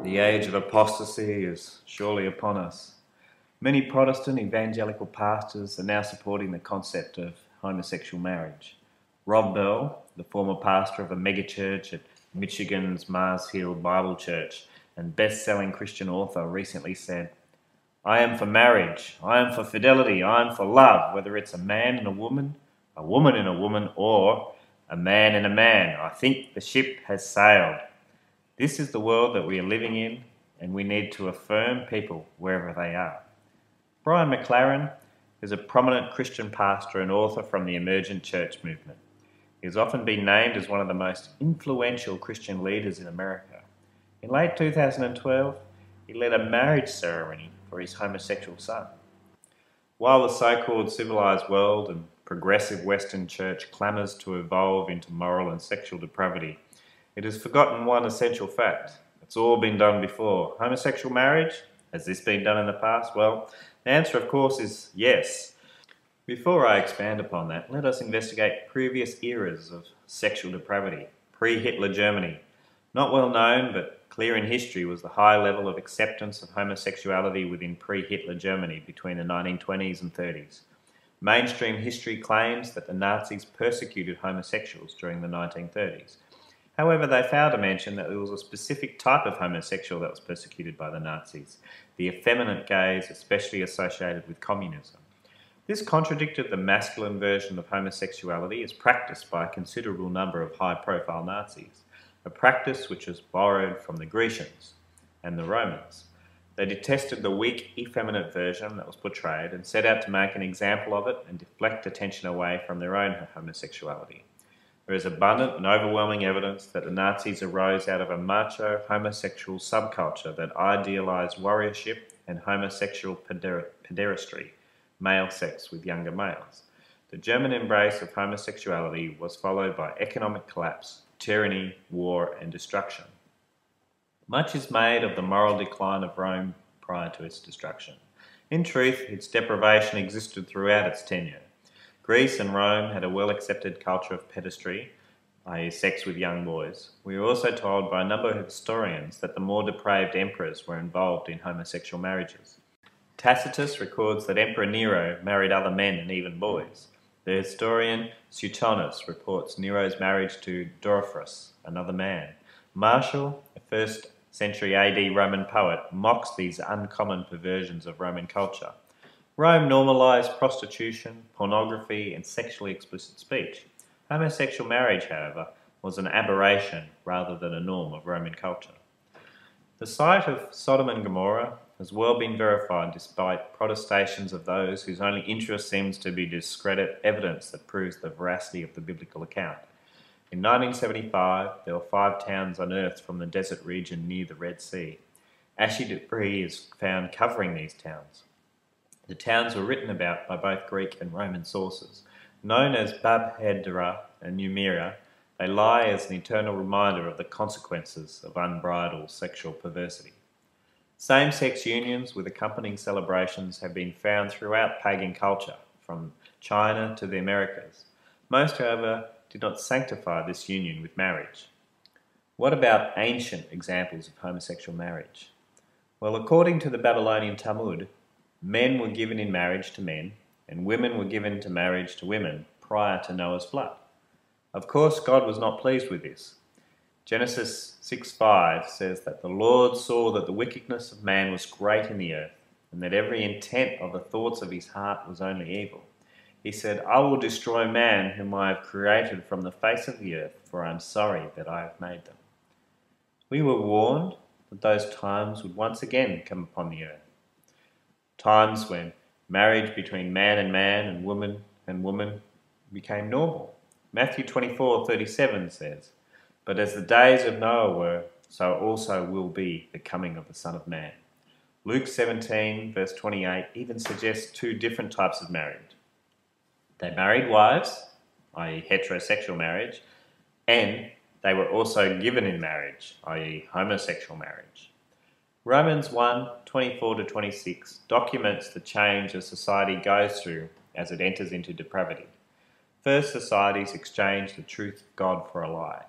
The age of apostasy is surely upon us. Many Protestant evangelical pastors are now supporting the concept of homosexual marriage. Rob Bell, the former pastor of a megachurch at Michigan's Mars Hill Bible Church and best-selling Christian author, recently said, "I am for marriage, I am for fidelity, I am for love, whether it's a man and a woman and a woman, or a man and a man. I think the ship has sailed." This is the world that we are living in, and we need to affirm people wherever they are. Brian McLaren is a prominent Christian pastor and author from the emergent church movement. He has often been named as one of the most influential Christian leaders in America. In late 2012, he led a marriage ceremony for his homosexual son. While the so-called civilized world and progressive Western church clamours to evolve into moral and sexual depravity, it has forgotten one essential fact. It's all been done before. Homosexual marriage? Has this been done in the past? Well, the answer, of course, is yes. Before I expand upon that, let us investigate previous eras of sexual depravity. Pre-Hitler Germany. Not well known, but clear in history, was the high level of acceptance of homosexuality within pre-Hitler Germany between the 1920s and 30s. Mainstream history claims that the Nazis persecuted homosexuals during the 1930s. However, they fail to mention that there was a specific type of homosexual that was persecuted by the Nazis, the effeminate gays, especially associated with communism. This contradicted the masculine version of homosexuality as practiced by a considerable number of high-profile Nazis, a practice which was borrowed from the Grecians and the Romans. They detested the weak, effeminate version that was portrayed and set out to make an example of it and deflect attention away from their own homosexuality. There is abundant and overwhelming evidence that the Nazis arose out of a macho homosexual subculture that idealised warriorship and homosexual pederastry, male sex with younger males. The German embrace of homosexuality was followed by economic collapse, tyranny, war and destruction. Much is made of the moral decline of Rome prior to its destruction. In truth, its deprivation existed throughout its tenure. Greece and Rome had a well-accepted culture of pedastry, i.e. sex with young boys. We are also told by a number of historians that the more depraved emperors were involved in homosexual marriages. Tacitus records that Emperor Nero married other men and even boys. The historian Suetonius reports Nero's marriage to Dorothus, another man. Martial, a 1st century AD Roman poet, mocks these uncommon perversions of Roman culture. Rome normalised prostitution, pornography and sexually explicit speech. Homosexual marriage, however, was an aberration rather than a norm of Roman culture. The site of Sodom and Gomorrah has well been verified despite protestations of those whose only interest seems to be to discredit evidence that proves the veracity of the biblical account. In 1975, there were 5 towns unearthed from the desert region near the Red Sea. Ashy debris is found covering these towns. The towns were written about by both Greek and Roman sources. Known as Bab-hedera and Numira, they lie as an eternal reminder of the consequences of unbridled sexual perversity. Same-sex unions with accompanying celebrations have been found throughout pagan culture, from China to the Americas. Most, however, did not sanctify this union with marriage. What about ancient examples of homosexual marriage? Well, according to the Babylonian Talmud, men were given in marriage to men, and women were given to marriage to women prior to Noah's flood. Of course, God was not pleased with this. Genesis 6:5 says that the Lord saw that the wickedness of man was great in the earth, and that every intent of the thoughts of his heart was only evil. He said, "I will destroy man whom I have created from the face of the earth, for I am sorry that I have made them." We were warned that those times would once again come upon the earth. Times when marriage between man and woman became normal. Matthew 24:37 says, "But as the days of Noah were, so also will be the coming of the Son of Man." Luke 17 verse 28 even suggests 2 different types of marriage. They married wives, i.e. heterosexual marriage, and they were also given in marriage, i.e. homosexual marriage. Romans 1:24-26 documents the change a society goes through as it enters into depravity. First, societies exchange the truth of God for a lie.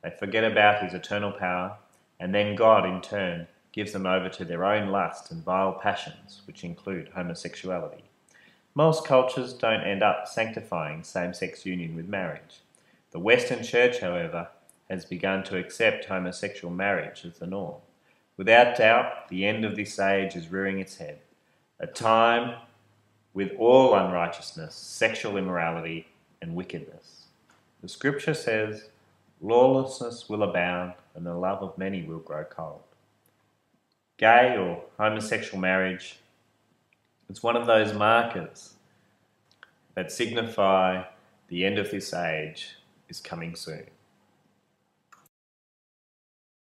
They forget about his eternal power and then God in turn gives them over to their own lust and vile passions, which include homosexuality. Most cultures don't end up sanctifying same-sex union with marriage. The Western Church, however, has begun to accept homosexual marriage as the norm. Without doubt, the end of this age is rearing its head, a time with all unrighteousness, sexual immorality, and wickedness. The scripture says, lawlessness will abound and the love of many will grow cold. Gay or homosexual marriage is one of those markers that signify the end of this age is coming soon.